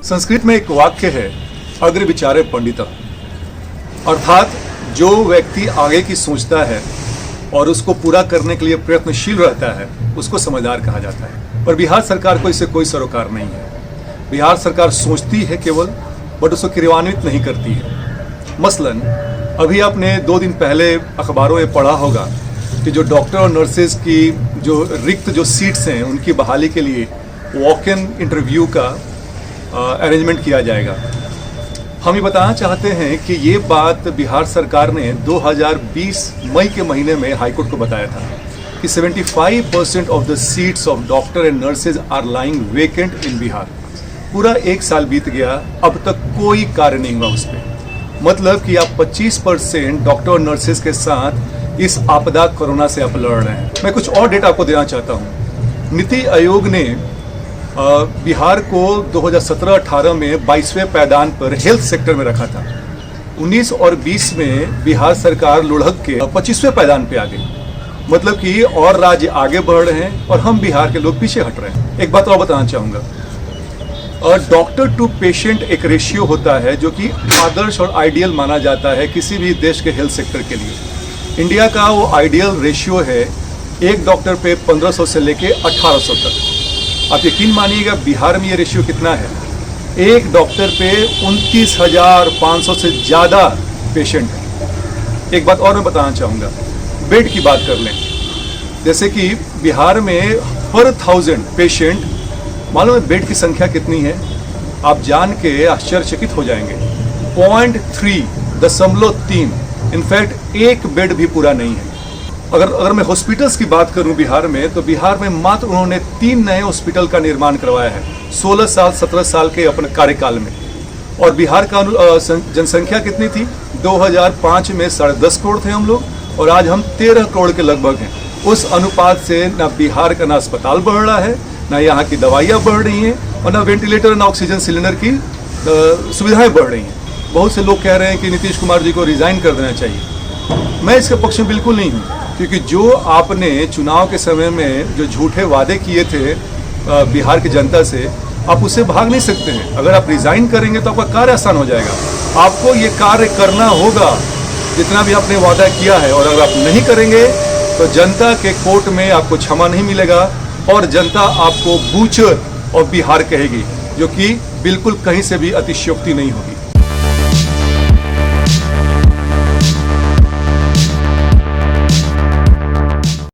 संस्कृत में एक वाक्य है, अग्र विचारे पंडित, अर्थात जो व्यक्ति आगे की सोचता है और उसको पूरा करने के लिए प्रयत्नशील रहता है उसको समझदार कहा जाता है। पर बिहार सरकार को इससे कोई सरोकार नहीं है। बिहार सरकार सोचती है केवल, बट उसको क्रियान्वित नहीं करती है। मसलन अभी आपने 2 दिन पहले अखबारों में पढ़ा होगा कि जो डॉक्टर और नर्सेज की जो रिक्त जो सीट्स हैं उनकी बहाली के लिए वॉक इन इंटरव्यू का अरेंजमेंट किया जाएगा। हम ये बताना चाहते हैं कि ये बात बिहार सरकार ने 2020 मई के महीने में हाईकोर्ट को बताया था कि 75% of the seats of doctor and nurses are lying vacant in Bihar. पूरा 1 साल बीत गया, अब तक कोई कार्य नहीं हुआ उस पर। मतलब कि आप 25% डॉक्टर और नर्सेज के साथ इस आपदा कोरोना से आप लड़ रहे हैं। मैं कुछ और डेटा आपको देना चाहता हूँ। नीति आयोग ने बिहार को 2017-18 में 22वें पायदान पर हेल्थ सेक्टर में रखा था। 19 और 20 में बिहार सरकार लुढ़क के 25वें पायदान पे आ गई। मतलब कि और राज्य आगे बढ़ रहे हैं और हम बिहार के लोग पीछे हट रहे हैं। एक बात और बताना चाहूँगा, डॉक्टर टू पेशेंट एक रेशियो होता है जो कि आदर्श और आइडियल माना जाता है किसी भी देश के हेल्थ सेक्टर के लिए। इंडिया का वो आइडियल रेशियो है एक डॉक्टर पे 1500 से लेके 1800 तक। आप यकीन मानिएगा बिहार में ये रेशियो कितना है, एक डॉक्टर पे 29,500 से ज़्यादा पेशेंट है। एक बात और मैं बताना चाहूँगा, बेड की बात कर लें। जैसे कि बिहार में पर 1000 पेशेंट, मालूम है बेड की संख्या कितनी है? आप जान के आश्चर्यचकित हो जाएंगे, 0.3। इनफैक्ट एक बेड भी पूरा नहीं है। अगर मैं हॉस्पिटल्स की बात करूं बिहार में, तो बिहार में मात्र उन्होंने 3 नए हॉस्पिटल का निर्माण करवाया है 16 साल 17 साल के अपने कार्यकाल में। और बिहार का जनसंख्या कितनी थी? 2005 में 10.5 करोड़ थे हम लोग, और आज हम 13 करोड़ के लगभग हैं। उस अनुपात से ना बिहार का ना अस्पताल बढ़ रहा है, ना यहाँ की दवाइयाँ बढ़ रही हैं, और ना वेंटिलेटर ना ऑक्सीजन सिलेंडर की सुविधाएं बढ़ रही हैं। बहुत से लोग कह रहे हैं कि नीतीश कुमार जी को रिजाइन कर देना चाहिए। मैं इसके पक्ष में बिल्कुल नहीं हूँ, क्योंकि जो आपने चुनाव के समय में जो झूठे वादे किए थे बिहार की जनता से, आप उससे भाग नहीं सकते हैं। अगर आप रिजाइन करेंगे तो आपका कार्य आसान हो जाएगा। आपको ये कार्य करना होगा जितना भी आपने वादा किया है, और अगर आप नहीं करेंगे तो जनता के कोर्ट में आपको क्षमा नहीं मिलेगा और जनता आपको बूचर और बिहार कहेगी, जो कि बिल्कुल कहीं से भी अतिशयोक्ति नहीं होगी।